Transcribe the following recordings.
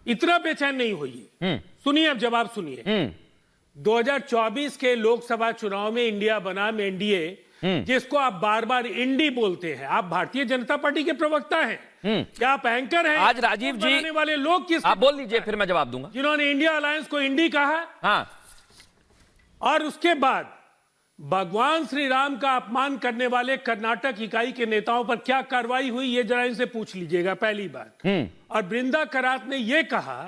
इतना बेचैन नहीं होइए। सुनिए, अब जवाब सुनिए। 2024 के लोकसभा चुनाव में इंडिया बनाम एनडीए, जिसको आप बार बार इंडी बोलते हैं, आप भारतीय जनता पार्टी के प्रवक्ता हैं, क्या आप एंकर हैं? आज राजीव जी बनाने वाले लोग किस, आप बोल लीजिए फिर मैं जवाब दूंगा। जिन्होंने इंडिया अलायंस को इंडी कहा, हाँ, और उसके बाद भगवान श्री राम का अपमान करने वाले कर्नाटक इकाई के नेताओं पर क्या कार्रवाई हुई, ये जरा इनसे पूछ लीजिएगा, पहली बात। और बृंदा करात ने यह कहा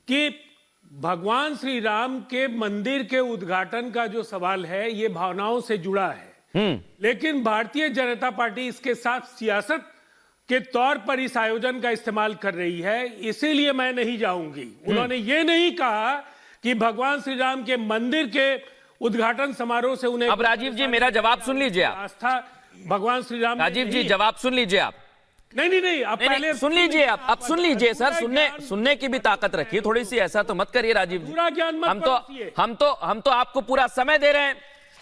कि भगवान श्री राम के मंदिर के उद्घाटन का जो सवाल है ये भावनाओं से जुड़ा है, लेकिन भारतीय जनता पार्टी इसके साथ सियासत के तौर पर इस आयोजन का इस्तेमाल कर रही है, इसीलिए मैं नहीं जाऊंगी। उन्होंने ये नहीं कहा कि भगवान श्री राम के मंदिर के उद्घाटन समारोह से उन्हें। अब राजीव जी मेरा जवाब सुन लीजिए आप। आस्था भगवान श्री राम। राजीव जी जवाब सुन लीजिए आप। नहीं, आप पहले सुन लीजिए आप। अब सुन लीजिए सर, सुनने की भी ताकत रखिए थोड़ी सी, ऐसा तो मत करिए राजीव जी। पूरा ज्ञान मत हम तो आपको पूरा समय दे रहे हैं,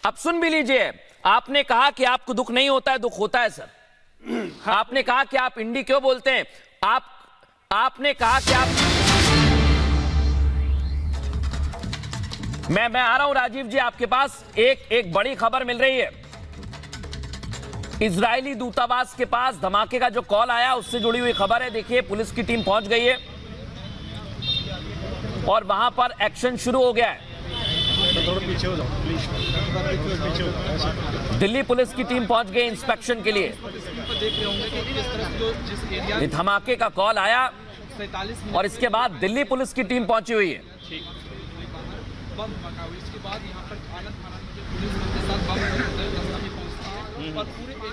अब सुन भी लीजिए। आपने कहा कि आपको दुख नहीं होता है, दुख होता है सर। आपने कहा कि आप इंडी क्यों बोलते हैं, आपने कहा कि आप, मैं आ रहा हूं राजीव जी आपके पास। एक बड़ी खबर मिल रही है। इजरायली दूतावास के पास धमाके का जो कॉल आया उससे जुड़ी हुई खबर है। देखिए, पुलिस की टीम पहुंच गई है और वहां पर एक्शन शुरू हो गया है। दिल्ली पुलिस की टीम पहुंच गई इंस्पेक्शन के लिए। ये धमाके का कॉल आया और इसके बाद दिल्ली पुलिस की टीम पहुंची हुई है।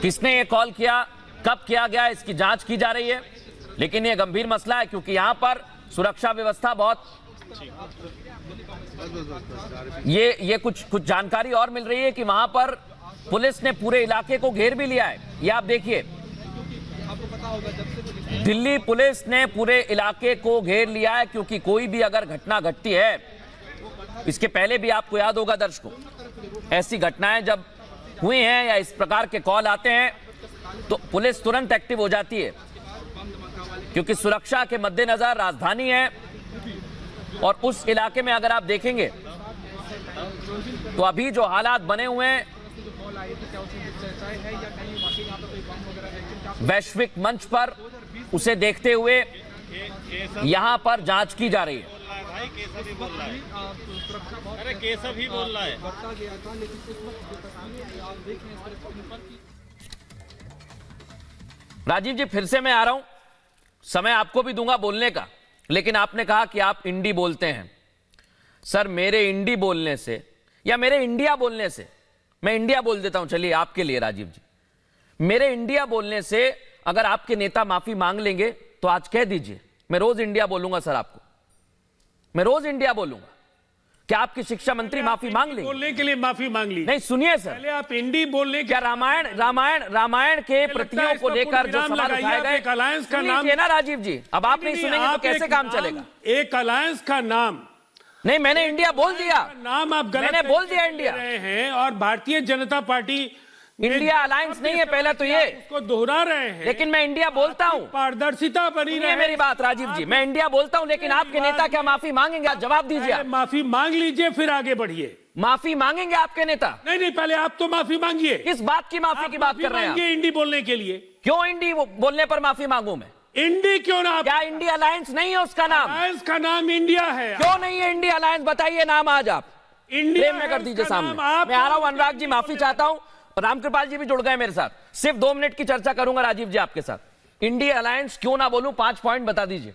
किसने ये कॉल किया, कब किया गया, इसकी जांच की जा रही है, लेकिन ये गंभीर मसला है क्योंकि यहां पर सुरक्षा व्यवस्था बहुत, ये कुछ जानकारी और मिल रही है कि वहां पर पुलिस ने पूरे इलाके को घेर भी लिया है। ये आप देखिए, दिल्ली पुलिस ने पूरे इलाके को घेर लिया है क्योंकि कोई भी अगर घटना घटती है, इसके पहले भी आपको याद होगा दर्शकों, ऐसी घटनाएं जब हुई हैं या इस प्रकार के कॉल आते हैं तो पुलिस तुरंत एक्टिव हो जाती है क्योंकि सुरक्षा के मद्देनजर राजधानी है। और उस इलाके में अगर आप देखेंगे तो अभी जो हालात बने हुए हैं, वैश्विक मंच पर उसे देखते हुए यहां पर जांच की जा रही है। अरे केशव ही बोल रहा है। राजीव जी फिर से मैं आ रहा हूं, समय आपको भी दूंगा बोलने का, लेकिन आपने कहा कि आप इंडी बोलते हैं। सर, मेरे इंडी बोलने से या मेरे इंडिया बोलने से, मैं इंडिया बोल देता हूं, चलिए आपके लिए राजीव जी, मेरे इंडिया बोलने से अगर आपके नेता माफी मांग लेंगे तो आज कह दीजिए, मैं रोज इंडिया बोलूंगा सर, आपको मैं रोज इंडिया बोलूंगा। क्या आपकी शिक्षा मंत्री माफी मांग लेंगे? बोलने के लिए माफी मांग ली। नहीं, सुनिए सर, पहले आप इंडी बोलने, क्या रामायण के प्रतियों को लेकर जो सवाल उठाए गए, एक अलायंस का नाम ना राजीव जी, अब आप नहीं सुनेंगे तो कैसे काम चलेगा? एक अलायंस का नाम नहीं, मैंने इंडिया बोल दिया, नाम आप गलत, मैंने बोल दिया इंडिया रहे हैं और Bharatiya Janata party India alliance नहीं है, पहले तो ये उसको दोहरा रहे हैं, लेकिन मैं इंडिया बोलता हूं। पारदर्शिता बनी रहे। मेरी बात राजीव जी, मैं इंडिया बोलता हूं, लेकिन आपके नेता क्या माफी मांगेंगे? आप जवाब दीजिए। माफी मांग लीजिए फिर आगे बढ़िए। माफी मांगेंगे आपके नेता? नहीं, पहले आप तो माफी मांगिए। किस बात की माफी की बात कर रहे हैं? इंडी बोलने के लिए। क्यों इंडी बोलने पर माफी मांगू मैं? इंडी क्यों ना? क्या इंडिया अलायंस नहीं है उसका नाम? अलायंस का नाम इंडिया है। क्यों नहीं है इंडिया अलायंस? बताइए नाम आज आप इंडिया में कर दीजिए सामने। मैं आ रहा हूं अनुराग जी, माफी चाहता हूं। रामकृपाल जी भी जुड़ गए मेरे साथ, सिर्फ 2 मिनट की चर्चा करूंगा राजीव जी आपके साथ। इंडिया अलायंस क्यों ना बोलूं, 5 पॉइंट बता दीजिए।